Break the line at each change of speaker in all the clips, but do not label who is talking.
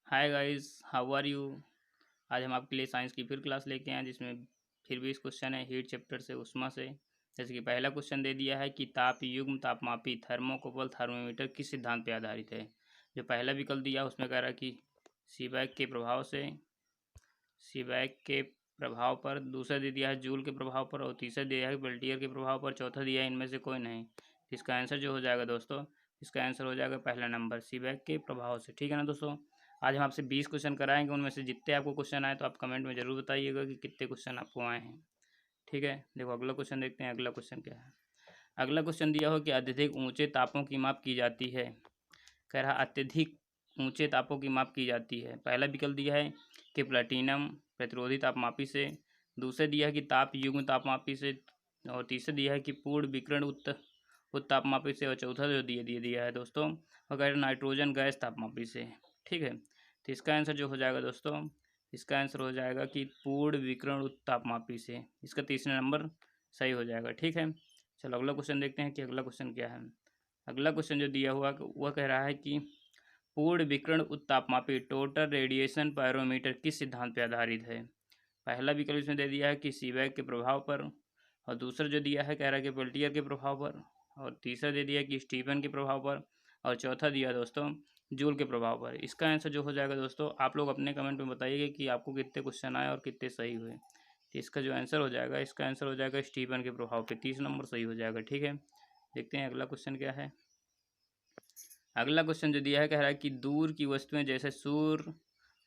Hi guys, how are you. आज हम आपके लिए साइंस की फिर क्लास लेके आए जिसमें फिर भी इस क्वेश्चन है हीट चैप्टर से उष्मा से। जैसे कि पहला क्वेश्चन दे दिया है कि ताप युग्म तापमापी थर्मोकपल थर्मोमीटर किस सिद्धांत पे आधारित है। जो पहला विकल्प दिया उसमें कह रहा है कि सीबैक के प्रभाव से, सीबैक के प्रभाव पर। दूसरा दे दिया है जूल के प्रभाव पर और तीसरा दिया है पेल्टियर के प्रभाव पर। चौथा दिया है इनमें से कोई नहीं। इसका आंसर जो हो जाएगा दोस्तों, इसका आंसर हो जाएगा पहला नंबर सीबैक के प्रभाव से। ठीक है ना दोस्तों। आज हम आपसे 20 क्वेश्चन कराएंगे, उनमें से जितने आपको क्वेश्चन आए तो आप कमेंट में ज़रूर बताइएगा कि कितने क्वेश्चन आपको आए हैं। ठीक है, देखो अगला क्वेश्चन देखते हैं। अगला क्वेश्चन क्या है। अगला क्वेश्चन दिया हो कि अत्यधिक ऊंचे तापों की माप की जाती है। कह रहा अत्यधिक ऊंचे तापों की माप की जाती है। पहला विकल्प दिया है कि प्लेटिनम प्रतिरोधी तापमापी से। दूसरा दिया है कि ताप युग्म तापमापी से। और तीसरा दिया है कि पूर्ण विकिरण उत्तापमापी से। और चौथा जो दिया है दोस्तों, वो कह रहे नाइट्रोजन गैस तापमापी से। ठीक है, तो इसका आंसर जो हो जाएगा दोस्तों, इसका आंसर हो जाएगा कि पूर्ण विकिरण तापमापी से। इसका तीसरा नंबर सही हो जाएगा। ठीक है, चलो अगला क्वेश्चन देखते हैं कि अगला क्वेश्चन क्या है। अगला क्वेश्चन जो दिया हुआ वह कह रहा है कि पूर्ण विकिरण उत्तापमापी टोटल रेडिएशन पायरोमीटर किस सिद्धांत पर आधारित है। पहला विकल्प इसमें दे दिया है कि सीबैक के प्रभाव पर। और दूसरा जो दिया है कह रहा है कि पेल्टियर के प्रभाव पर। और तीसरा दे दिया कि स्टीफन के प्रभाव पर। और चौथा दिया दोस्तों जूल के प्रभाव पर। इसका आंसर जो हो जाएगा दोस्तों, आप लोग अपने कमेंट में बताइएगा कि आपको कितने क्वेश्चन आए और कितने सही हुए। तो इसका जो आंसर हो जाएगा, इसका आंसर हो जाएगा स्टीफन के प्रभाव पे। 30 नंबर सही हो जाएगा। ठीक है, देखते हैं अगला क्वेश्चन क्या है। अगला क्वेश्चन जो दिया है कह रहा है कि दूर की वस्तुएं जैसे सूर्य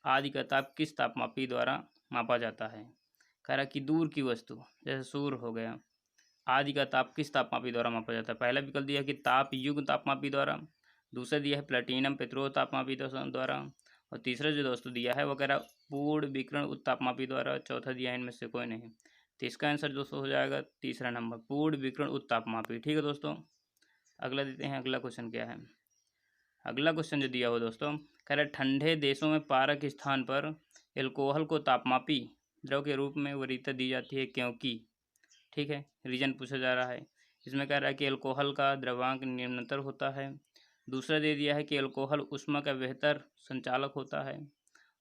आदि का ताप किस तापमापी द्वारा मापा जाता है। कह रहा है कि दूर की वस्तु जैसे सूर्य हो गया आदि का ताप किस तापमापी द्वारा मापा जाता है। पहला विकल्प दिया है कि ताप युग्म तापमापी द्वारा। दूसरा दिया है प्लेटिनम प्रतिरोध तापमापी द्वारा। और तीसरा जो दोस्तों दिया है वो कह रहा है पूर्ण विकिरण उत्तापमापी द्वारा। चौथा दिया है इनमें से कोई नहीं। तो इसका आंसर दोस्तों हो जाएगा तीसरा नंबर पूर्ण विकिरण उत्तापमापी। ठीक है दोस्तों, अगला देते हैं। अगला क्वेश्चन क्या है। अगला क्वेश्चन जो दिया हो दोस्तों, कह रहा है ठंडे देशों में पारा के स्थान पर एल्कोहल को तापमापी द्रव के रूप में वरीयता दी जाती है क्योंकि। ठीक है, रीजन पूछा जा रहा है। इसमें कह रहा है कि एल्कोहल का द्रव्यांक निम्नतर होता है। दूसरा दे दिया है कि एल्कोहल ऊष्मा का बेहतर संचालक होता है।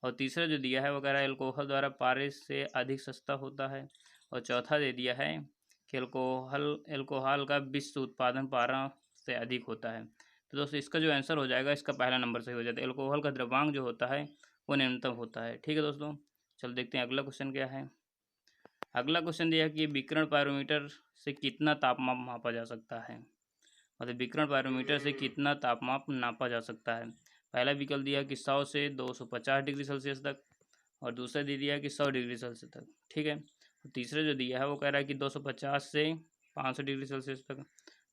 और तीसरा जो दिया है वो कह रहा है एल्कोहल द्वारा पारे से अधिक सस्ता होता है। और चौथा दे दिया है कि एल्कोहल का विश्व उत्पादन पारा से अधिक होता है। तो दोस्तों इसका जो आंसर हो जाएगा, इसका पहला नंबर सही हो जाता है। एल्कोहल का द्रव्यांक जो होता है वो न्यूनतम होता है। ठीक है दोस्तों, चलो देखते हैं अगला क्वेश्चन क्या है। अगला क्वेश्चन दिया है कि विकिरण पायरोमीटर से कितना तापमान मापा जा सकता है। मतलब विकिरण पायरोमीटर से कितना तापमान नापा जा सकता है। पहला विकल्प दिया है कि 100 से 250 डिग्री सेल्सियस तक। और दूसरा दे दिया है कि 100 डिग्री सेल्सियस तक। ठीक है, और तीसरा जो दिया है वो कह रहा है कि 250 से 500 डिग्री सेल्सियस तक।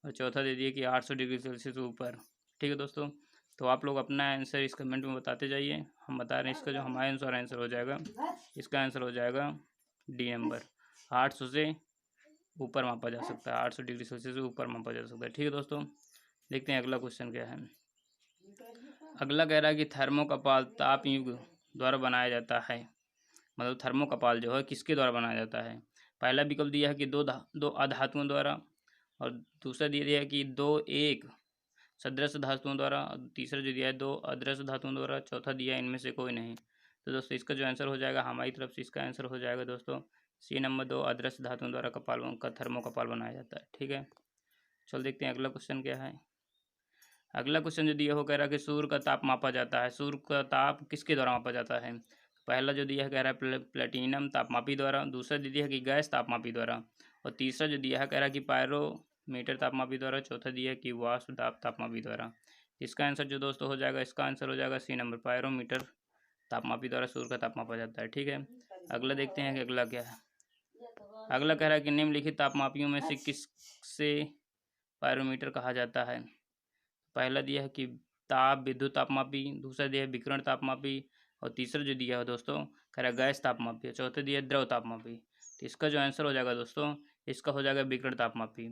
और चौथा दे दिया कि 800 डिग्री सेल्सियस ऊपर। ठीक है दोस्तों, तो आप लोग अपना आंसर इस कमेंट में बताते जाइए। हम बता रहे हैं इसका जो हमारे अनुसार आंसर हो जाएगा, इसका आंसर हो जाएगा डी नंबर। 800 से ऊपर मापा जा सकता है, 800 डिग्री सेल्सियस से ऊपर मापा जा सकता है। ठीक है दोस्तों, देखते हैं अगला क्वेश्चन क्या है। अगला कह रहा है कि थर्मोकपाल ताप युग द्वारा बनाया जाता है। मतलब थर्मोकपाल जो है किसके द्वारा बनाया जाता है। पहला विकल्प दिया है कि दो अधातुओं द्वारा। और दूसरा दिया है कि दो एक सदृश धातुओं द्वारा। और तीसरा जो दिया है दो अदृश्य धातुओं द्वारा। चौथा दिया है इनमें से कोई नहीं। तो दोस्तों इसका जो आंसर हो जाएगा हमारी तरफ से, इसका आंसर हो जाएगा दोस्तों सी नंबर, दो अदृश्य धातुओं द्वारा कपाल का थर्मोकपाल बनाया जाता है। ठीक है, चल देखते हैं अगला क्वेश्चन क्या है। अगला क्वेश्चन जो दिया हो कह रहा है कि सूर्य का ताप मापा जाता है। सूर्य का ताप किसके द्वारा मापा जाता है। पहला जो दिया है कह रहा है प्लेटिनम तापमापी द्वारा। दूसरा दिया है कि गैस तापमापी द्वारा। और तीसरा जो दिया है कह रहा है कि पायरोमीटर तापमापी द्वारा। चौथा दिया है कि वाष्प दाब तापमापी द्वारा। इसका आंसर जो दोस्तों हो जाएगा, इसका आंसर हो जाएगा सी नंबर, पायरोमीटर तापमापी द्वारा सूर्य का ताप मापा जाता है। ठीक है, अगला देखते हैं कि अगला क्या है। अगला कह रहा है कि निम्नलिखित तापमापियों में से किससे पायरोमीटर कहा जाता है। पहला दिया है कि ताप विद्युत तापमापी। दूसरा दिया है विकिरण तापमापी। और तीसरा जो दिया है दोस्तों कह रहा है गैस तापमापी। चौथा दिया है द्रव तापमापी। तो इसका जो आंसर हो जाएगा दोस्तों, इसका हो जाएगा विकिरण तापमापी।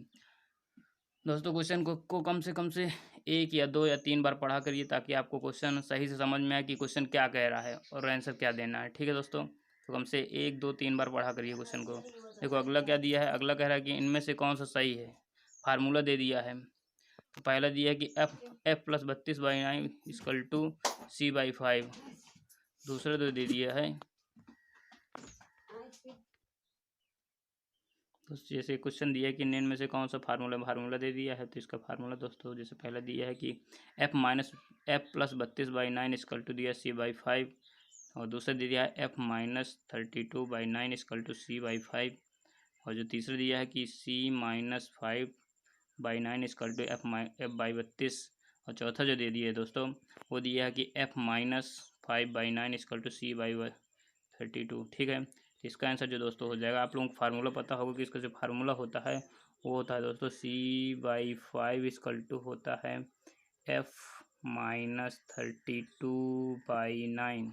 दोस्तों क्वेश्चन को कम से एक या दो या तीन बार पढ़ा करिए ताकि आपको क्वेश्चन सही से समझ में आए कि क्वेश्चन क्या कह रहा है और आंसर क्या देना है। ठीक है दोस्तों, तो कम से 1 2 3 बार पढ़ा करिए क्वेश्चन को। देखो अगला क्या दिया है। अगला कह रहा है कि इनमें से कौन सा सही है। फार्मूला दे दिया है। पहला दिया है कि F plus 32/9 equal to C/5। दूसरा तो दे दिया है, तो जैसे क्वेश्चन दिया है कि निम्न में से कौन सा फार्मूला दे दिया है। तो इसका फार्मूला दोस्तों जैसे पहला दिया है कि एफ प्लस 32/9 इक्वल टू दिया C/5, और दूसरा दे दिया है F minus 32/9 equal to C/5, और जो तीसरा दिया है कि C-5/9 इक्वल टू F/32, और चौथा जो दे दिया है दोस्तों वो दिया है कि F-5/9 इक्वल टू C/32। ठीक है, इसका आंसर जो दोस्तों हो जाएगा, आप लोगों को फार्मूला पता होगा कि इसका जो फार्मूला होता है वो होता है दोस्तों C/5 इक्वल टू होता है F-32/9,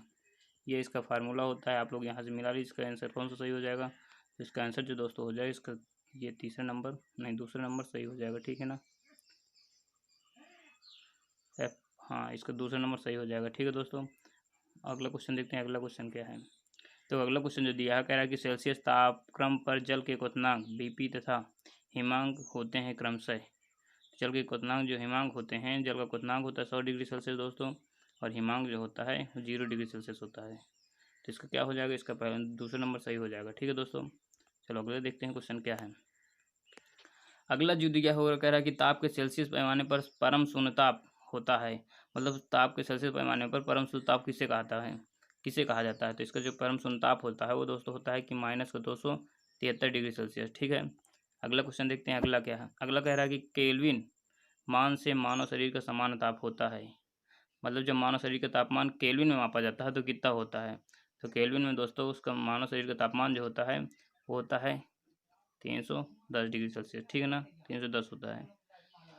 ये इसका फार्मूला होता है। आप लोग यहाँ से मिला लीजिए, इसका आंसर कौन सा सही हो जाएगा। तो इसका आंसर जो दोस्तों हो जाएगा, इसका ये तीसरा नंबर नहीं दूसरा नंबर सही हो जाएगा। ठीक है ना, एफ, हाँ इसका दूसरा नंबर सही हो जाएगा। ठीक है दोस्तों, अगला क्वेश्चन देखते हैं। अगला क्वेश्चन क्या है, तो अगला क्वेश्चन जो दिया है कह रहा है कि सेल्सियस तापक्रम पर जल के क्वथनांक बीपी तथा हिमांक होते हैं क्रमशः। जल के क्वथनांक जो हिमांक होते हैं, जल का क्वथनांक होता है 100 डिग्री सेल्सियस दोस्तों, और हिमांक जो होता है 0 डिग्री सेल्सियस होता है। तो इसका क्या हो जाएगा, इसका पहला दूसरा नंबर सही हो जाएगा। ठीक है दोस्तों, चलो अगले देखते हैं क्वेश्चन क्या है। अगला जो दिया होगा कह रहा है कि ताप के सेल्सियस पैमाने पर परम शून्य ताप होता है, मतलब ताप के सेल्सियस पैमाने पर परम शून्य ताप किसे कहता है, किसे कहा जाता है। तो इसका जो परम शून्य ताप होता है वो दोस्तों होता है कि -273 डिग्री सेल्सियस। ठीक है, अगला क्वेश्चन देखते हैं। अगला क्या है, अगला कह रहा है कि केल्विन मान से मानव शरीर का समान ताप होता है, मतलब जब मानव शरीर का तापमान केल्विन में मापा जाता है तो कितना होता है। तो केल्विन में दोस्तों उसका मानव शरीर का तापमान जो होता है वो होता है 310 डिग्री सेल्सियस। ठीक है ना, 310 होता है।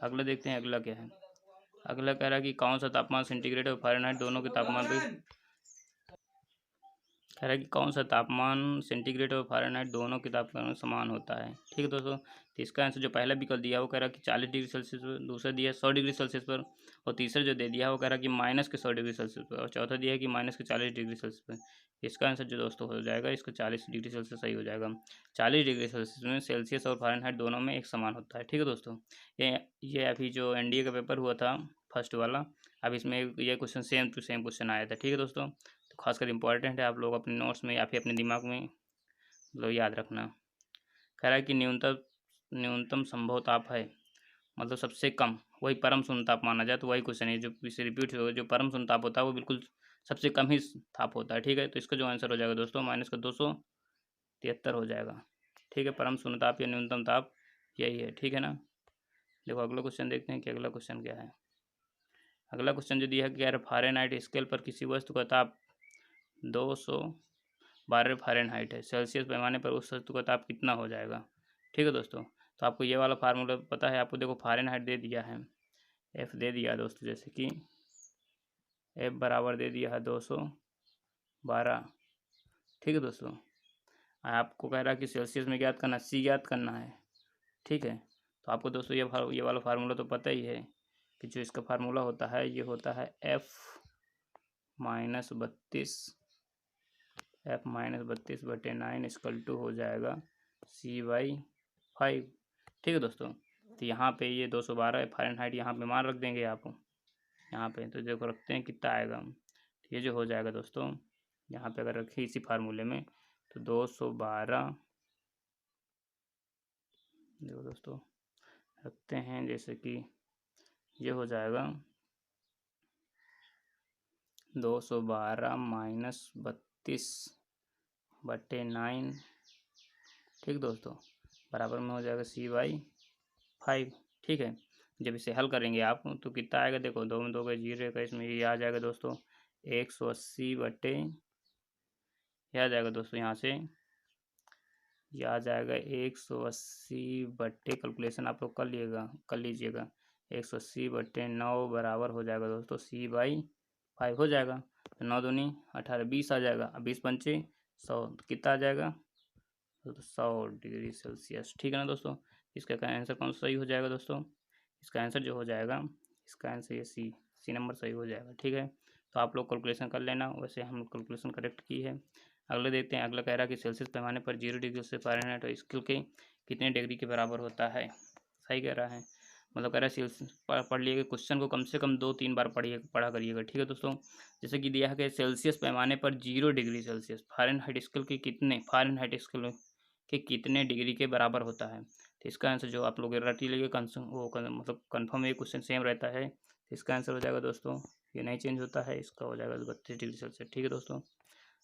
अगला देखते हैं, अगला क्या है। अगला कह रहा है कि कौन सा तापमान सेंटीग्रेड और फ़ारेनहाइट दोनों के तापमान पर कह रहा है कि कौन सा तापमान सेंटीग्रेड और फ़ारेनहाइट दोनों के तापमान में समान होता है। ठीक है दोस्तों, तो इसका आंसर जो पहला विकल्प दिया वो कह रहा है कि 40 डिग्री सेल्सियस पर, दूसरा दिया है 100 डिग्री सेल्सियस पर, और तीसरा जो दे दिया है वो कह रहा है कि -100 डिग्री सेल्सियस पर, और चौथा दिया है कि -40 डिग्री सेल्सियस पर। इसका आंसर जो दोस्तों हो जाएगा, इसका 40 डिग्री सेल्सियस सही हो जाएगा। 40 डिग्री सेल्सियस में सेल्सियस और फ़ारेनहाइट दोनों में एक समान होता है। ठीक है दोस्तों, ये अभी जो एनडीए का पेपर हुआ था फर्स्ट वाला, अब इसमें ये question same to same question आया था। ठीक है दोस्तों, तो खासकर इंपॉर्टेंट है, आप लोग अपने नोट्स में या फिर अपने दिमाग में मतलब याद रखना। कह रहा है कि न्यूनतम न्यूनतम संभव ताप है, मतलब सबसे कम, वही परम शून्य ताप माना जाए, तो वही क्वेश्चन है जो इसे रिपीट हो, जो परम शून्य ताप होता है वो बिल्कुल सबसे कम ही ताप होता है। ठीक है, तो इसका जो आंसर हो जाएगा दोस्तों -273 हो जाएगा। ठीक है, परम शून्य ताप या न्यूनतम ताप यही है। ठीक है ना, देखो अगला क्वेश्चन देखते हैं कि अगला क्वेश्चन क्या है। अगला क्वेश्चन जो दिया है कि यार फ़ारेनहाइट स्केल पर किसी वस्तु का ताप 212 फ़ारेनहाइट है, सेल्सियस पैमाने पर उस वस्तु का ताप कितना हो जाएगा। ठीक है दोस्तों, तो आपको ये वाला फार्मूला पता है, आपको देखो फ़ारेनहाइट दे दिया है, एफ दे दिया दोस्तों, जैसे कि एफ बराबर दे दिया है 212। ठीक है दोस्तों, आपको कह रहा है कि सेल्सियस में ज्ञात करना, सी ज्ञात करना है। ठीक है, तो आपको दोस्तों ये वाला फार्मूला तो पता ही है कि जो इसका फार्मूला होता है ये होता है F-32/9 इक्वल टू हो जाएगा C/5। ठीक है दोस्तों, तो यहाँ पे ये 212 फ़ारेनहाइट यहाँ पे मान रख देंगे आप यहाँ पे, तो देखो रखते हैं कितना आएगा। तो ये जो हो जाएगा दोस्तों, यहाँ पे अगर रखें इसी फार्मूले में तो 212, देखो दोस्तों रखते हैं, जैसे कि ये हो जाएगा 212 - 32/9। ठीक दोस्तों, बराबर में हो जाएगा C/5। ठीक है, जब इसे हल करेंगे आप तो कितना आएगा, देखो 2 में 2 का 0 का, इसमें ये आ जाएगा दोस्तों 180 बटे, ये आ जाएगा दोस्तों यहाँ से, ये आ जाएगा 180 बटे, कैलकुलेशन आप लोग कर लीजिएगा 180/9 बराबर हो जाएगा दोस्तों C/5 हो जाएगा। तो 9 दूनी 18, 20 आ जाएगा, 20 पंचे 100, तो कितना आ जाएगा, तो 100 डिग्री सेल्सियस। ठीक है ना दोस्तों, इसका आंसर कौन सा सही हो जाएगा दोस्तों, इसका आंसर जो हो जाएगा, इसका आंसर ये सी नंबर सही हो जाएगा। ठीक है, तो आप लोग कैलकुलेशन कर लेना, वैसे हम लोग कैलकुलेशन करेक्ट की है। अगले देखते हैं, अगला कह रहा है कि सेल्सियस पैमाने पर 0 डिग्री से फ़ारेनहाइट और स्केल के कितने डिग्री के बराबर होता है, सही कह रहा है। मतलब कह रहा है पढ़ लिएगा, क्वेश्चन को कम से कम 2-3 बार पढ़ा करिएगा। ठीक है दोस्तों, जैसे कि दिया है कि सेल्सियस पैमाने पर 0 डिग्री सेल्सियस फ़ारेनहाइट स्केल के कितने डिग्री के बराबर होता है। तो इसका आंसर जो आप लोग रट ही लेंगे, मतलब कन्फर्म ये क्वेश्चन सेम रहता है। तो इसका आंसर हो जाएगा दोस्तों, ये नहीं चेंज होता है, इसका हो जाएगा 32 डिग्री सेल्सियस। ठीक है दोस्तों,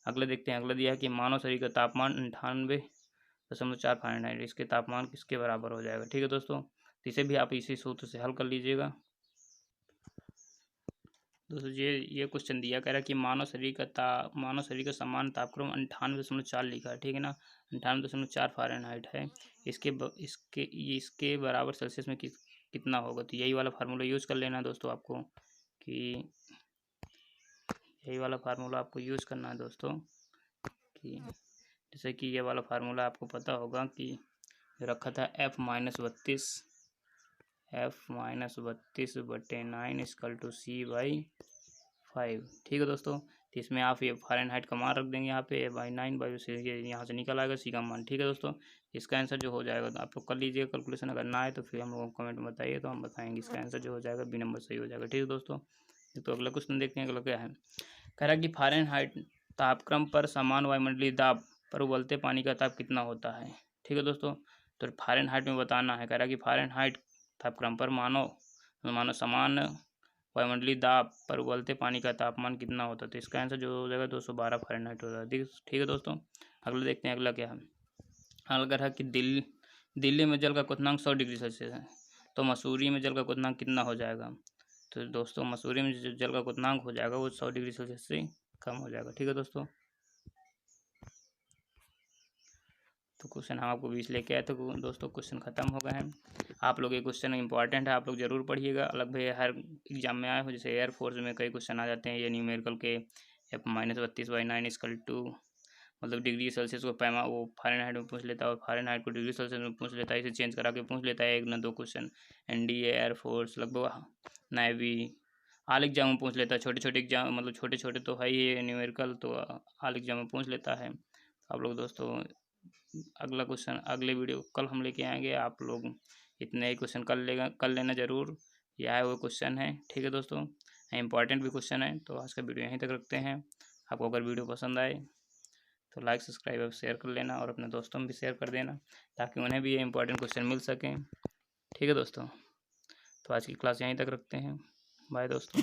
अगला देखते हैं। अगला दिया है कि मानव शरीर का तापमान 98.4 फ़ारेनहाइट, इसके तापमान किसके बराबर हो जाएगा। ठीक है दोस्तों, तो इसे भी आप इसी सूत्र से हल कर लीजिएगा। दोस्तों ये क्वेश्चन दिया कह रहा है कि मानव शरीर का सामान्य तापक्रम 98.4 लिखा है। ठीक है ना, 98.4 फ़ारेनहाइट है। इसके बराबर सेल्सियस में कितना होगा। तो यही वाला फार्मूला यूज़ कर लेना है दोस्तों आपको, कि यही वाला फार्मूला आपको यूज़ करना है दोस्तों, कि जैसे कि ये वाला फार्मूला आपको पता होगा कि रखा था F-32/9 = C/5। ठीक है दोस्तों, तो इसमें आप ये फ़ारेनहाइट का मान रख देंगे यहाँ पे /9 से ये यहाँ से निकल आएगा C का मान। ठीक है दोस्तों, इसका आंसर जो हो जाएगा तो आप लोग कर लीजिएगा कैलकुलेशन, अगर ना आए तो फिर हम लोगों को कमेंट में बताइए, तो हम बताएंगे। इसका आंसर जो हो जाएगा बी नंबर सही हो जाएगा। ठीक है दोस्तों, तो अगला क्वेश्चन देखते हैं। अगला क्या है, कह रहा है कि फ़ारेनहाइट तापक्रम पर समान वायुमंडलीय दाब पर उबलते पानी का ताप कितना होता है। ठीक है दोस्तों, तो फ़ारेनहाइट में बताना है। कह रहा है कि फ़ारेनहाइट तापक्रम पर मानो समान वायुमंडलीय दाब पर उबलते पानी का तापमान कितना होता है। तो इसका आंसर जो हो जाएगा 212 फ़ारेनहाइट हो जाएगा। ठीक है दोस्तों, अगला देखते हैं। अगला क्या है, अगला है कि दिल्ली में जल का क्वथनांक 100 डिग्री सेल्सियस है, तो मसूरी में जल का क्वथनांक कितना हो जाएगा। तो दोस्तों मसूरी में जो जल का क्वथनांक हो जाएगा वो 100 डिग्री सेल्सियस से कम हो जाएगा। ठीक है दोस्तों, तो क्वेश्चन हम आपको 20 लेके आए, तो दोस्तों क्वेश्चन ख़त्म हो गए हैं। आप लोग ये क्वेश्चन इंपॉर्टेंट है, आप लोग ज़रूर पढ़िएगा। अलग भाई हर एग्जाम में आए हो, जैसे एयरफोर्स में कई क्वेश्चन आ जाते हैं ये न्यूमेरिकल के, F-32/9 मतलब डिग्री सेल्सियस को वो फ़ारेनहाइट में पूछ लेता है, और फ़ारेनहाइट को डिग्री सेल्सियस में पूछ लेता है। इसे चेंज करा के पूछ लेता है, 1 ना 2 क्वेश्चन। NDA, एयरफोर्स, लगभग नेवी, ऑल एग्जाम में पूछ लेता है। छोटे छोटे एग्जाम, मतलब छोटे छोटे तो है ही न्यूमेरिकल, तो ऑल एग्जाम में पूछ लेता है। आप लोग दोस्तों अगला क्वेश्चन अगले वीडियो कल हम लेके आएंगे। आप लोग इतने ही क्वेश्चन कर लेना ज़रूर, ये आए हुए क्वेश्चन है। ठीक है दोस्तों, इंपॉर्टेंट भी क्वेश्चन है। तो आज का वीडियो यहीं तक रखते हैं। आपको अगर वीडियो पसंद आए तो लाइक, सब्सक्राइब और शेयर कर लेना, और अपने दोस्तों में भी शेयर कर देना, ताकि उन्हें भी ये इंपॉर्टेंट क्वेश्चन मिल सकें। ठीक है दोस्तों, तो आज की क्लास यहीं तक रखते हैं। बाय दोस्तों।